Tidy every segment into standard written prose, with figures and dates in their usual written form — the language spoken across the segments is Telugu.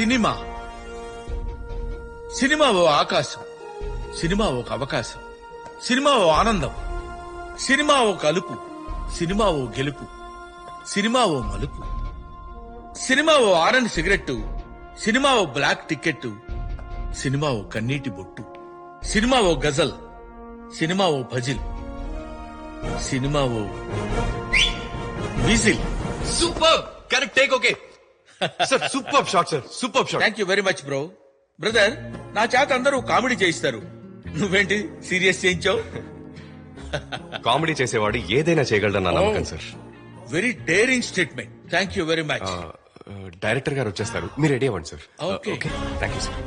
సినిమా సినిమా ఓ ఆకాశం, సినిమా ఒక అవకాశం, సినిమా ఓ ఆనందం, సినిమా ఓ కలుపు, సినిమా ఓ గెలుపు, సినిమా ఓ మలుపు, సినిమా ఓ ఆరెంజ్ సిగరెట్టు, సినిమా ఓ బ్లాక్ టికెట్టు, సినిమా ఓ కన్నీటి బొట్టు, సినిమా ఓ గజల్, సినిమా ఓ భజిల్, సినిమా ఓ whistle. Super correct take. Okay sir, super shot sir, super shot. Thank you very much bro. Brother, నా చేత అందరూ కామెడీ చేయిస్తారు, నువ్వేంటి సీరియస్ చేయించావు? కామెడీ చేసేవాడు ఏదైనా చేయగలడన్న నమ్మకం sir. Very daring statement. Thank you very much. Director గారు వచ్చేస్తారు, మీరు రెడీ అవ్వండి sir. Okay. Thank you sir.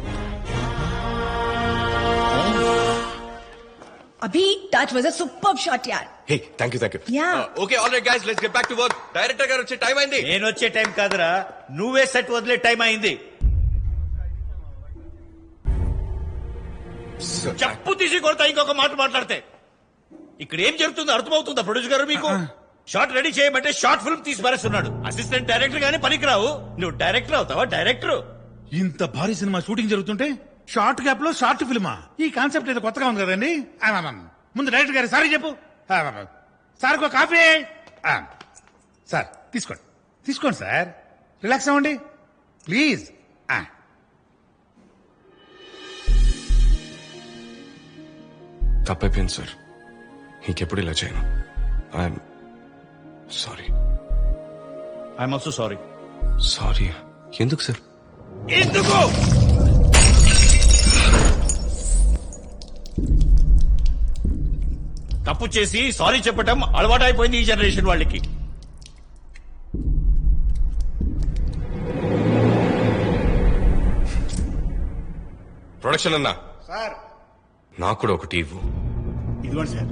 Abhi, that was a superb shot, yaar. Hey thank you thank you. Yeah. Okay all right guys, let's get back to work. Director గారు వచ్చే టైం అయింది. నేను వచ్చే టైం కాదురా, నువ్వే సెట్ వదిలే టైం అయింది. చెప్పు తీసి కొడతా ఇంకొక మాట మాట్లాడితే. ఇక్కడ ఏం జరుగుతుందో అర్థమవుతుందా ప్రొడ్యూసర్ గారు మీకు? షార్ట్ రెడీ చేయమంటే షార్ట్ ఫిల్మ్ తీసి పారేస్తున్నాడు. అసిస్టెంట్ డైరెక్టర్ గానీ పనికిరావు, నువ్వు డైరెక్టర్ అవుతావా? డైరెక్టర్. ఇంత భారీ సినిమా షూటింగ్ జరుగుతుంటే షార్ట్ గ్యాప్ లో షార్ట్ ఫిల్మా? ఈ కాన్సెప్ట్ ఏదో కొత్తగా ఉంది కదండి. ముందు డైరెక్టర్ గారు సారీ చెప్పు. సార్ ఒక కాఫీ. సార్ తీసుకోండి తీసుకోండి సార్, రిలాక్స్ అవ్వండి ప్లీజ్. తప్పైపోయింది సార్, ఇంకెప్పుడు ఇలా చేయను. I'm sorry. I'm also sorry. Sorry ఎందుకు సార్? ఎందుకు? తప్పు చేసి సారీ చెప్పటం అలవాటు అయిపోయింది ఈ జనరేషన్ వాళ్ళకి. ప్రొడక్షన్ అన్నా సార్ నాకు కూడా ఒకటి ఇవ్వు. ఇదిగోండి సార్.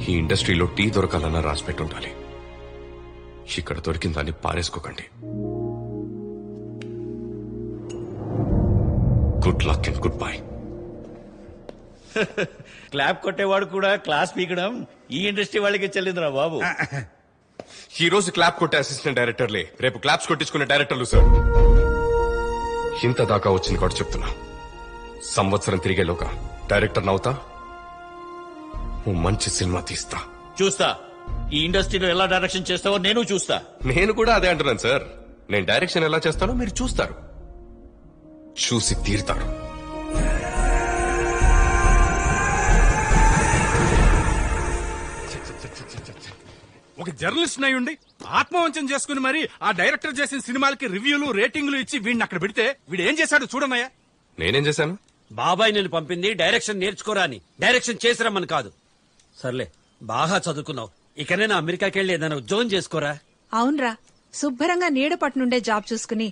ఈ ఇండస్ట్రీలో టీ దొరకాలన్నా రాసి పెట్టుండాలి. ఇక్కడ దొరికిందాన్ని పారేసుకోకండి. Good luck and goodbye. Clap కొట్టేవాడు కూడా క్లాస్ పీకడం ఈ ఇండస్ట్రీ వాళ్ళకి చెల్లిందిరా బాబు. ఈ రోజు క్లాప్ కొట్టే అసిస్టెంట్ డైరెక్టర్లే రేపు క్లాప్స్ కొట్టించుకునే డైరెక్టర్లు సార్. ఇంత దాకా వచ్చింది కూడా చెప్తున్నా. సంవత్సరం తిరిగేలోగా డైరెక్టర్ నవుతా, ఓ మంచి సినిమా తీస్తా. చూస్తా ఈ ఇండస్ట్రీలో ఎలా డైరెక్షన్ చేస్తావో నేను చూస్తా. నేను కూడా అదే అంటున్నాను సార్. నేను డైరెక్షన్ ఎలా చేస్తానో మీరు చూస్తారు, చూసి తీరుతారు. ఒక జర్నలిస్ట్ అయి ఉండి ఆత్మవంచన చేసుకుని మరి ఆ డైరెక్టర్ చేసిన సినిమాలకి రివ్యూలు రేటింగ్లు ఇచ్చి వీడిని అక్కడ పెడితే వీడు ఏం చేశాడు చూడన్నయ్యా. నేనేం చేశాను? బాబాయ్ నేను పంపింది డైరెక్షన్ నేర్చుకోరా అని, డైరెక్షన్ చేసిరమ్మని కాదు. సర్లే బాగా చదువుకున్నావు, ఇకనైనా అమెరికాకి వెళ్ళి ఏదైనా ఉద్యోగం చేసుకోరా. అవునరా, శుభ్రంగా నీడపట్టు నుండే జాబ్ చూసుకుని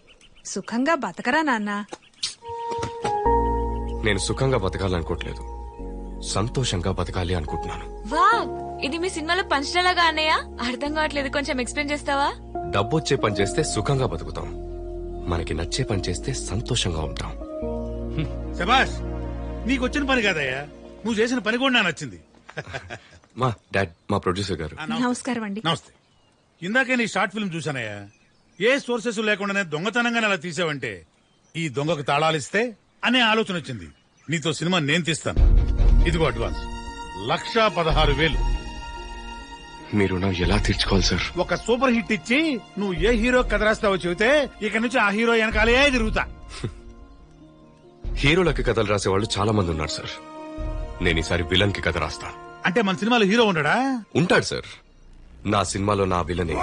సుఖంగా బతకరా నాన్నా. నేను సుఖంగా బతకాలనుకోవట్లేదు, సంతోషంగా బతకాలి అనుకుంటున్నాను. వావ్, ఇది మీ సినిమాలో పంచడలాగా అన్నయ్య? అర్థం కావట్లేదు, కొంచెం ఎక్స్ప్లెయిన్ చేస్తావా? డబ్బొచ్చే పని చేస్తే సుఖంగా బతుకుతాం, మనకి నచ్చే పని చేస్తే సంతోషంగా ఉంటాం. శభాష్, నీకు వచ్చిన పని కాదయ్యా, నువ్వు చేసిన పని కూడా నాకు నచ్చింది. మా డాడ్, మా ప్రొడ్యూసర్ గారు. నమస్కారం అండి. నమస్తే. ఇందాకే నీ షార్ట్ ఫిల్మ్ చూసానయ్యా. ఏ సోర్సెస్ లేకుండానే దొంగతనంగానే అలా తీసావంటే ఈ దొంగకు తాళాలిస్తే అనే ఆలోచన వచ్చింది. నీతో సినిమా నేను తీస్తాను, ఇదిగో అడ్వాన్స్ 1,16,000. మీరు నా ఎలా తీర్చుకోవాలి సార్? ఒక సూపర్ హిట్ ఇచ్చి నువ్వు ఏ హీరో కథ రాస్తావో చెబితే ఇక నుంచి ఆ హీరో వెనకాలే తిరుగుతా. హీరోలకి కథలు రాసేవాళ్ళు చాలా మంది ఉన్నారు సార్. నేను ఈసారి విలన్ కి కథ రాస్తా. అంటే మన సినిమాలో హీరో ఉండడా? ఉంటాడు సార్. నా సినిమాలో నా విలనే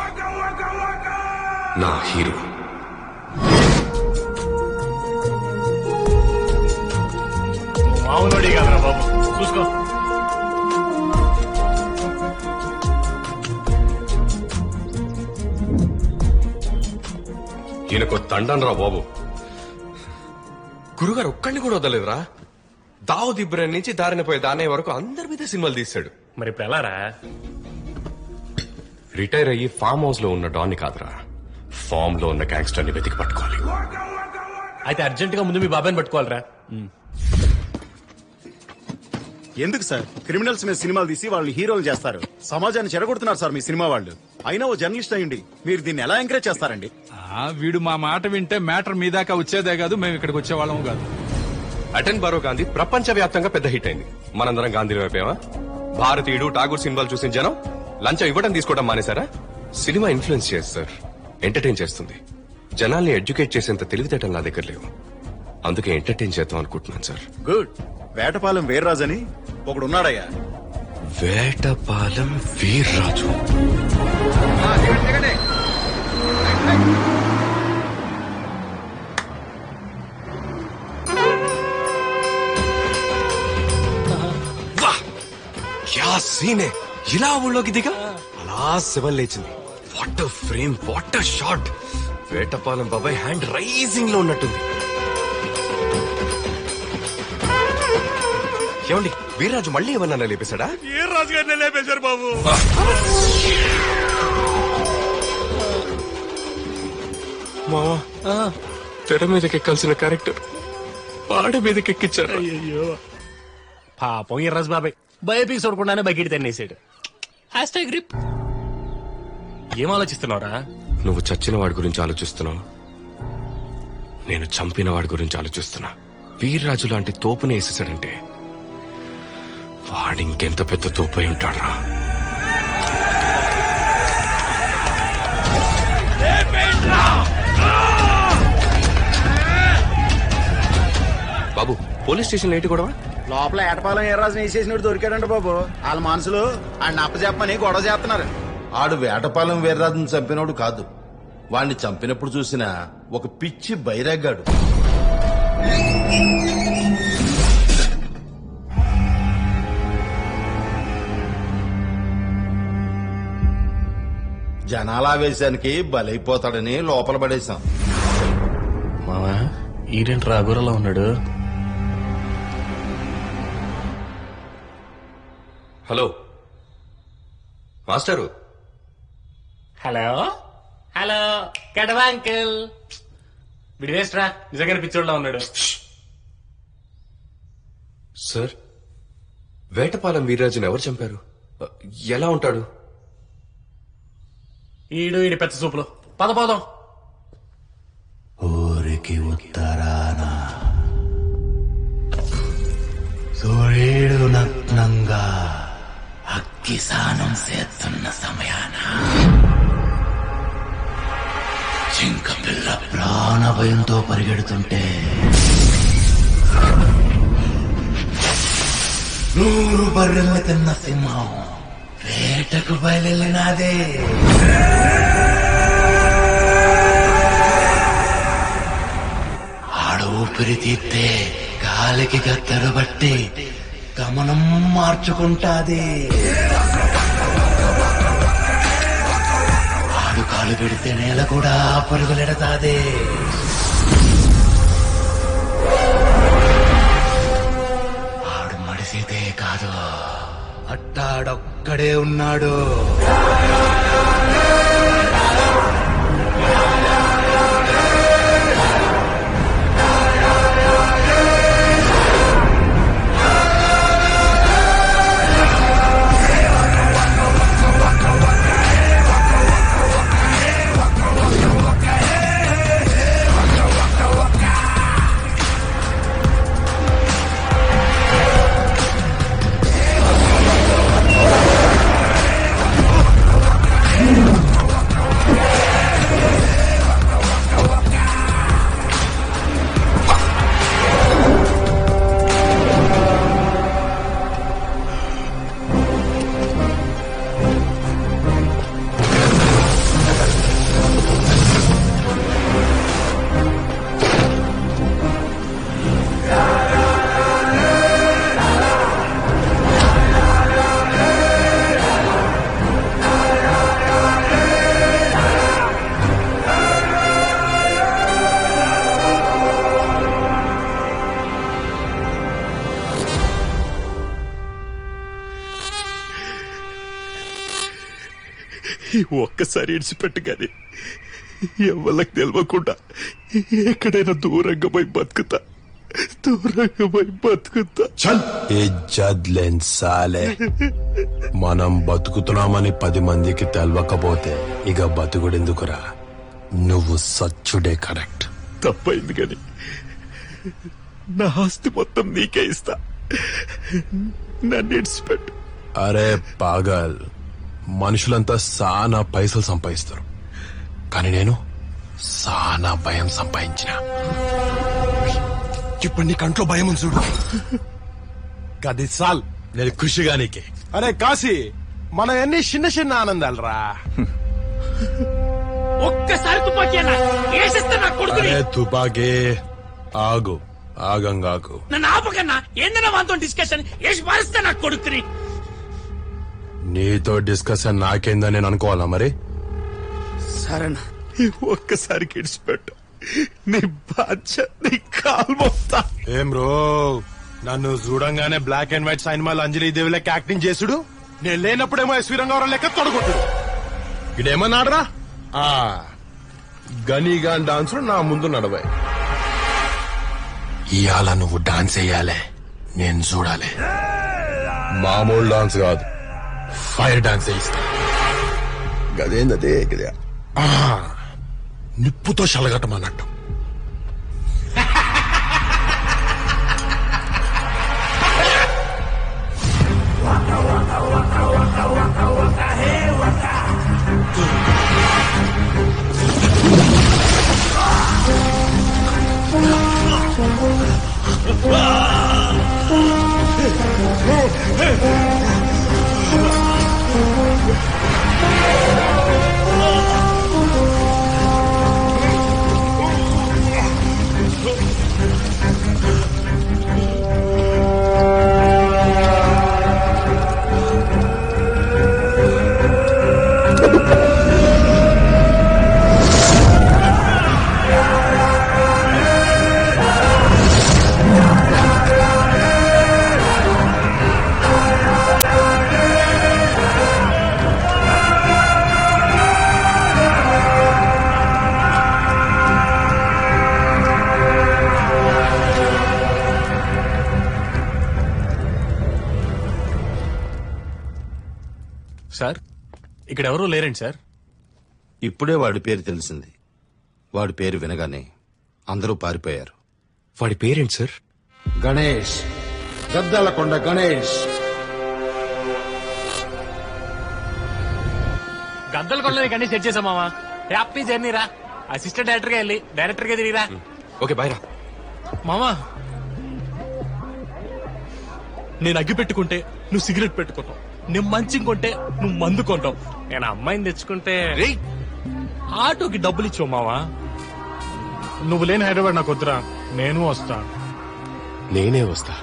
నా హీరో. మామూలు కాదురా బాబు, చూసుకో. ఈయనకు తండన్ రా బాబు. గురుగారు ఒక్కడిని కూడా వదలేదురా. దావుద్ ఇబ్రాహిం నుంచి దారిన పోయే దానయ్య వరకు అందరి మీద సినిమాలు తీశాడు. మరి ఇప్పుడు ఎలారా? రిటైర్ అయ్యి ఫామ్ హౌస్ లో ఉన్న డాన్ని కాదురా, ఫామ్ లో ఉన్న గ్యాంగ్స్టర్ ని వెతికి పట్టుకోవాలి. అయితే అర్జెంట్ గా ముందు మీ బాబాయ్ని పట్టుకోవాలరా. ఎందుకు సార్ క్రిమినల్స్ మీద సినిమాలు తీసి వాళ్ళని హీరోలు చేస్తారు? సమాజాన్ని చెడగొడుతున్నారు సార్ మీ సినిమా వాళ్ళు. అయినా ఓ జర్నలిస్ట్ అయ్యండి మీరు దీన్ని ఎలా ఎంకరేజ్ చేస్తారండి? వీడు మా మాట వింటే మ్యాటర్ మీ దాకా వచ్చేదే కాదు, మేము ఇక్కడికి వచ్చేవాళ్ళం కాదు. అటెన్ బారో గాంధీ ప్రపంచవ్యాప్తంగా పెద్ద హిట్ అయింది. మనందరం గాంధీలో అయిపోయావా? భారతీయుడు ఠాగూర్ సినిమాలు చూసిన జనం లంచం ఇవ్వడం తీసుకోవడం మానేశారా? సినిమా ఇన్ఫ్లుయెన్స్ చేస్తారు, ఎంటర్టైన్ చేస్తుంది. జనాల్ని ఎడ్యుకేట్ చేసేంత తెలివితేటలు నా దగ్గర లేవు, అందుకే ఎంటర్టైన్ చేద్దాం అనుకుంటున్నాను సార్. గుడ్. వేటపాలెం వీర్రాజు అని ఒకడు ఉన్నాడయ్యా. వేటపాలెం వీర్రాజు? క్యా సీనే! ఇలా ఊళ్ళోకి దిగా అలా శివం లేచింది. What frame, what shot! Vetapalem బాబాయ్ హ్యాండ్ రైజింగ్ లో ఉన్నట్టుంది. ఏమండి, వీర్రాజు మళ్ళీ ఏమన్నా లేపేశాడా? ఏ రాజు గారిని లేపేశారు బాబు? మావా, తెర మీదకి ఎక్కాల్సిన క్యారెక్టర్ పాడ మీదకి ఎక్కించారు. అయ్యో పాపం ఎర్రాజు బాబాయ్ బయోపిక్ చూడకుండానే బకెట్ తినేసాడు. #grip. ఏం ఆలోచిస్తున్నావురా? నువ్వు చచ్చిన వాడి గురించి ఆలోచిస్తున్నావు, నేను చంపిన వాడి గురించి ఆలోచిస్తున్నా. వీర్రాజు లాంటి తోపునే వేసేసాడంటే వాడు ఇంకెంత పెద్ద తోపై ఉంటాడురా. బాబు, పోలీస్ స్టేషన్ ఏంటి గొడవ? లోపల ఏటపాలెం వీర్రాజుని వేసేసినట్టు దొరికాడంట బాబు. వాళ్ళ మనసులో ఆయన అప్పచెప్పమని గొడవ చేస్తున్నారు. ఆడు వేటపాలెం వీర్రాజును చంపినోడు కాదు, వాణ్ణి చంపినప్పుడు చూసిన ఒక పిచ్చి బైరాగాడు. జనాలావేశానికి బలైపోతాడని లోపల పడేశాం. మావా ఈడేంటి రాఘురలా ఉన్నాడు? Hello master. Hello hello కడవా uncle. వీడు వేస్ట్ రా, నిజంగానే పిచ్చోడ్లా ఉన్నాడు. సార్, వేటపాలెం వీర్రాజుని ఎవరు చంపారు? ఎలా ఉంటాడు? ఈడు పెద్ద సూపులు. పదపోదాం. ఊరికి ఉత్తరాన సూర్యుడు నగ్నంగా అగ్గి స్నానం చేస్తున్న సమయాన జింక పిల్ల ప్రాణ భయంతో పరిగెడుతుంటే 100 బర్రెల్ని తిన్న సింహం వేటకు బయలునాదే. ఊపిరి తీస్తే గాలికి గత్తెర బట్టి గమనం మార్చుకుంటాది. ఆడు కాలు పెడితే నేల కూడా పరుగులెడతాది. ఆడు మడిసితే కాదు, అట్టాడొక్కడే ఉన్నాడు. ఒక్కసారి ఇడిచిపెట్టగానే ఎవరికి తెలియకుండా ఎక్కడైనా దూరంగా పోయి బతుకుతా. దూరంగా పోయి బతుకుతా. ఇజ్జత్ లేని సాలే. మనం బతుకుతున్నామని 10 మందికి తెలవకపోతే ఇక బతుకుడెందుకురా? నువ్వు సచ్చుడే కరెక్ట్. తప్పైంది కానీ నా ఆస్తి మొత్తం నీకే ఇస్తా. నన్ను ఇడిచిపెట్టు. అరే పాగల్, మనుషులంతా సానా పైసలు సంపాదిస్తారు, కానీ నేను సానా భయం సంపాదించిన. ఇప్పుడు నీ కంట్లో భయం ఉంది చూడు, గది సాల్ నేను ఖుషిగా నీకే. అరే కాశీ, మన ఎన్ని చిన్న చిన్న ఆనందాలరా. ఒక్కసారి తుపాకీ అన్న వేసేస్తే నా కొడుకుని. అరే తుపాకీ ఆగు, ఆగంగాకు. నన్ను ఆపకన్నా. ఏందన్నా వాంతో డిస్కషన్ వేసి పారిస్తే నా కొడుకుని. నీతో డిస్కషన్ నాకేందని నేను అనుకోవాలా మరి? సరేనా, ఒక్కసారి ఇడిచిపెట్టు. నీ బాధ్యత, నీ కాలు మొత్తా. ఏం బ్రో, నన్ను చూడంగానే బ్లాక్ అండ్ వైట్ సినిమాలు అంజలి దేవి లెక్క యాక్టింగ్ చేసుడు, నేను లేనప్పుడేమో ఎస్వి రంగారావు లెక్క తొడగొట్టుడు. ఇదేమన్నాడరా? గనీగాన్ డాన్స్ నా ముందు నడవే. ఇవాళ నువ్వు డాన్స్ వేయాలే, నేను చూడాలి. మామూలు డాన్స్ కాదు, ఫైర్ డాన్స్ వేయిస్తా. గదేందదే గదే, నిప్పుతో చల్లగట్టమన్నట్టు. సార్, ఇక్కడ ఎవరూ లేరండి సార్. ఇప్పుడే వాడి పేరు తెలిసింది. వాడి పేరు వినగానే అందరూ పారిపోయారు. వాడి పేరేంటి సార్? గణేష్, గద్దలకొండ గణేష్. గద్దలు కొనలేని కానీ సెట్ చేసాం మామా. హ్యాపీ జర్నీ రా. అసిస్టెంట్ డైరెక్టర్ గా వెళ్ళి డైరెక్టర్ గా తిరిగిరా. ఓకే బాయ్ రా. మామా, నేను అగ్గి పెట్టుకుంటే నువ్వు సిగరెట్ పెట్టుకుంటావు, నేను మంచి కొంటే నువ్వు మందు కొంటావు, నేను అమ్మాయిని తెచ్చుకుంటే ఆటోకి డబ్బులు ఇచ్చావు మావా. నువ్వు లేని హైదరాబాద్ నాకు వద్దురా, నేను వస్తా. నేనే వస్తా.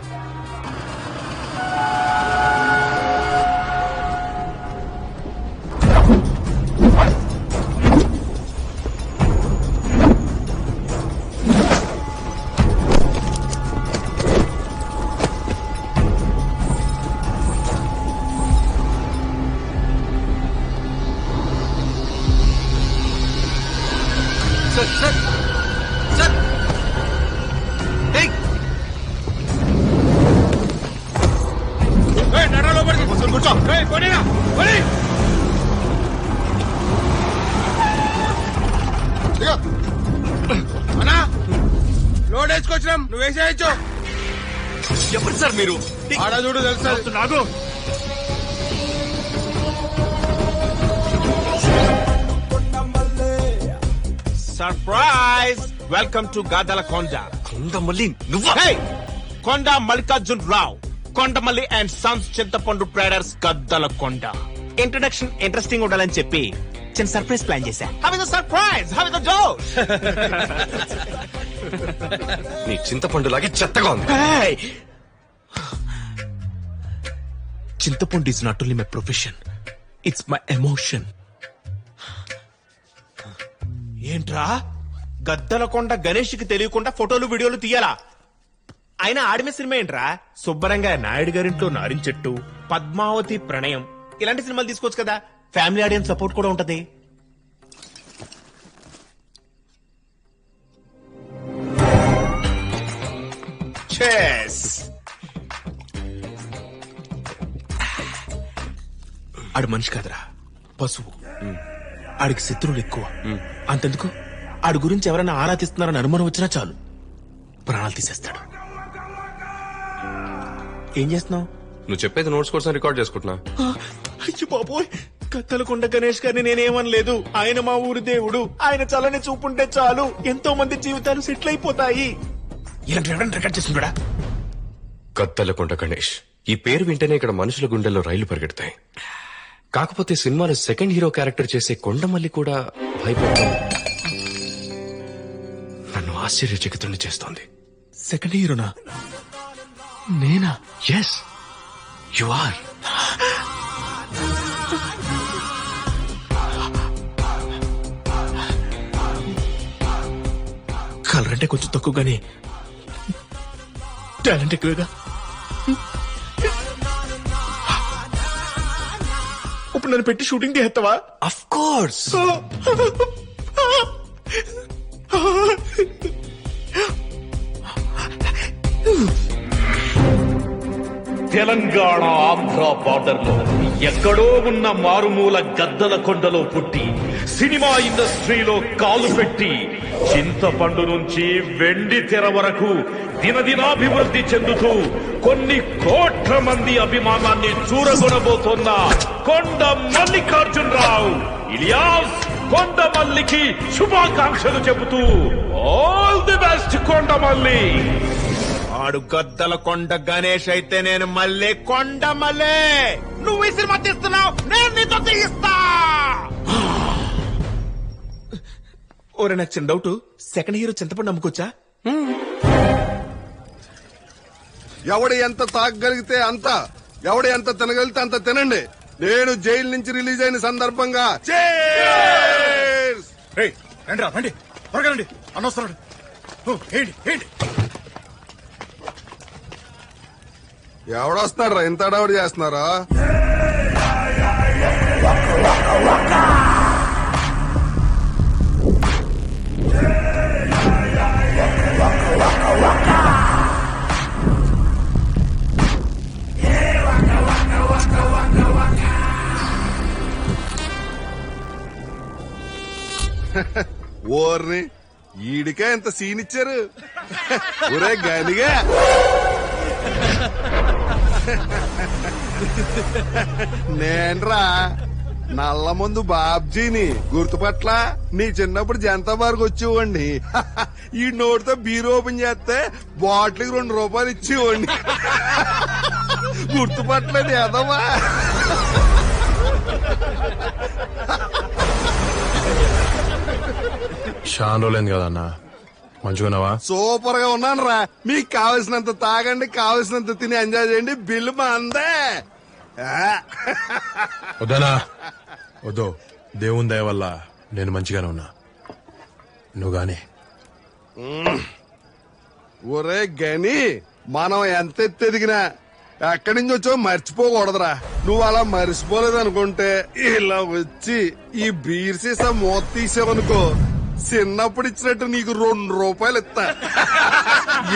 లోడ్ వేసుకొచ్చినాం, నువ్వు వేసేయచ్చు. ఎవరు సార్ మీరు? ఆడ చూడు తెలుసు నాకు. Surprise! Welcome to Gadalakonda. Kondamalli నువ్వు? కొండ మల్లికార్జున్ రావు, కొండమల్లి అండ్ సన్స్ చింతపండు ట్రేడర్స్ గద్దలకొండ. ఇంట్రడక్షన్ ఇంట్రెస్టింగ్ ఉండాలని చెప్పి చిన్న సర్ప్రైజ్ ప్లాన్ చేశా. How is the surprise? How is the joke? నీ చింతపండు లాగే చెత్తగా ఉంది. చింతపండు is not only my profession, it's my emotion. ఏంట్రా, గద్దలకొండ గణేష్ కి తెలియకుండా ఫోటోలు వీడియోలు తీయాలా? అయినా ఆడిమే సినిమా ఏంట్రా? శుభ్రంగా నాయుడు గారింట్లో నారించెట్టు, పద్మావతి ప్రణయం ఇలాంటి సినిమాలు తీసుకోవచ్చు కదా. ఫ్యామిలీ ఆడియన్స్ సపోర్ట్ కూడా ఉంటది. ఆడు మనిషి కాదురా, పశువు. ఆడికి శత్రువులు ఎక్కువ. అంతెందుకు, ఆడి గురించి ఎవరైనా ఆరా తీస్తున్నారని అనుమానం వచ్చినా చాలు ప్రాణాలు తీసేస్తాడు. ఏం చేస్తున్నావు? నువ్వు చెప్పేది నోట్స్ కోసం రికార్డ్ చేసుకుంటున్నా. అయ్యో బాబోయ్, కత్తలకొండ గణేష్ గారిని నేనేమనలేదు. ఆయన మా ఊరి దేవుడు. ఆయన చల్లని చూపుంటే చాలు ఎంతో మంది జీవితాలు సెటిల్ అయిపోతాయి. ఇలాంటి ఎవరైనా రికార్డ్ చేస్తుంటాడా? కత్తలకొండ గణేష్, ఈ పేరు వింటేనే ఇక్కడ మనుషుల గుండెల్లో రైళ్లు పరిగెడతాయి. కాకపోతే సినిమాలో సెకండ్ హీరో క్యారెక్టర్ చేసే కొండమల్లి కూడా భయపడతాం నన్ను ఆశ్చర్యచకితుల్ని చేస్తోంది. సెకండ్ హీరోనా? నేనా? Yes, you are. కలర్ అంటే కొంచెం తక్కువగానే టాలెంట్ ఎక్కువగా. ఇప్పుడు నన్ను పెట్టి షూటింగ్ చేస్తావా? Of course. Telangana Andhra border లో ఎక్కడో ఉన్న మారుమూల గద్దల కొండలో పుట్టి సినిమా ఇండస్ట్రీలో కాలు పెట్టి చింతపండు నుంచి వెండి తెర వరకు దినదినాభివృద్ధి చెందుతూ కొన్ని కోట్ల మంది అభిమానాన్ని చూరగొనబోతున్న కొండ మల్లికార్జునరావు ఇలియాస్ కొండమల్లికి శుభాకాంక్షలు చెబుతూ ఆల్ ది బెస్ట్ కొండమల్లి. ఆడు గద్దల కొండ గణేష్ అయితే నేను మళ్ళీ కొండమల్లే. నువ్వు ఈ సినిమా తీస్తున్నావు, నేను నీతో తీయిస్తా. ఓరే, నాకు చిన్న డౌట్, సెకండ్ హీరో చింతపండు నమ్ముకోవచ్చా? ఎవడు ఎంత తాగగలిగితే అంత, ఎవడు ఎంత తినగలిగితే అంత తినండి. నేను జైలు నుంచి రిలీజ్ అయిన సందర్భంగా రండి త్వరగా రండి, అనవసరం. ఏంటి ఎవడొస్తారా ఇంత అడవడి చేస్తున్నారా? ఓర్ని ఈడికే ఎంత సీన్ ఇచ్చారు. ఒరే గనిగా, నేన్రా నల్ల ముందు బాబ్జీని గుర్తుపట్ల. నీ చిన్నప్పుడు జనతా బార్కు వచ్చేవాడిని. ఈ నోటితో బీర్ ఓపెన్ చేస్తే బాటిల్కి 2 రూపాయలు ఇచ్చేవాడిని. గుర్తుపట్టలేదు ఎదవా. చాలా రోజులైంది కదన్నా, మంచిగున్నావా? సూపర్ గా ఉన్నాను రా. మీకు కావలసినంత తాగండి, కావలసినంత తిని ఎంజాయ్ చేయండి. బిల్లు మా అందే. వద్దనా, వద్దు. దేవుని దయ వల్ల నేను మంచిగానే ఉన్నా. నువ్వు గాని ఒరే గని, మనం ఎంత ఎత్తెదిగినా ఎక్కడి నుంచి వచ్చో మర్చిపోకూడదురా. నువ్వు అలా మర్చిపోలేదు అనుకుంటే ఇలా వచ్చి ఈ బీర్ సీసా మూత తీసావనుకో, చిన్నప్పుడు ఇచ్చినట్టు నీకు 2 రూపాయలు ఇస్తా.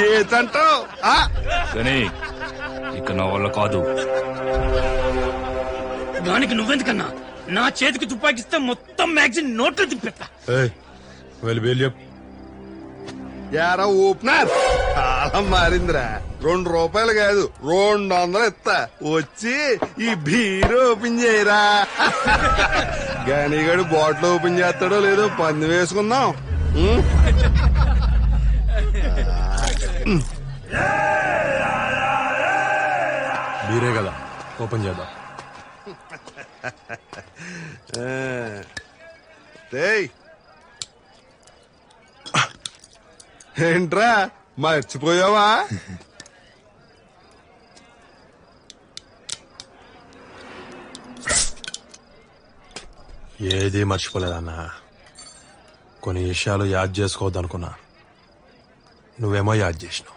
ఏదంటావు? ఇక నా వల్ల కాదు. దానికి నువ్వెందుకన్నా? నా చేతికి తుపాకిస్తే మొత్తం మ్యాగజైన్ నోట్లో తిప్పెత్తా. యారా ఓపెనర్, కాలం మారిందిరా. 2 రూపాయలు కాదు, 200 ఇస్తా. వచ్చి ఈ బీరు ఓపెన్ చేయరా. గనిగాడు బాటిల్ ఓపెన్ చేస్తాడో లేదో పంది వేసుకుందాం. బీరే కదా, ఓపెన్ చేద్దాం. ఏంట్రా మర్చిపోయావా? ఏది మర్చిపోలేదన్నా. కొన్ని విషయాలు యాద్ చేసుకోవద్దనుకున్నా, నువ్వేమో యాద్ చేసినావు.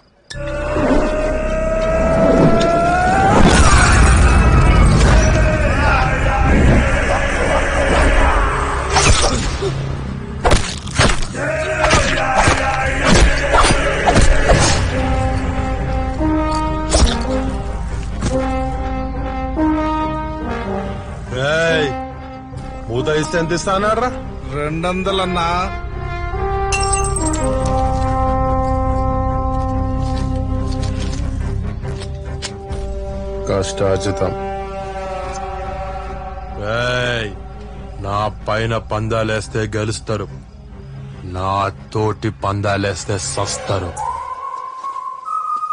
మూత ఇస్తే ఎంత ఇస్తా అన్నాడు రా? 200 అన్నా. కష్టార్జితం. ఏయ్, నా పైన పందాలేస్తే గెలుస్తారు, నా తోటి పందాలేస్తే సస్తారు.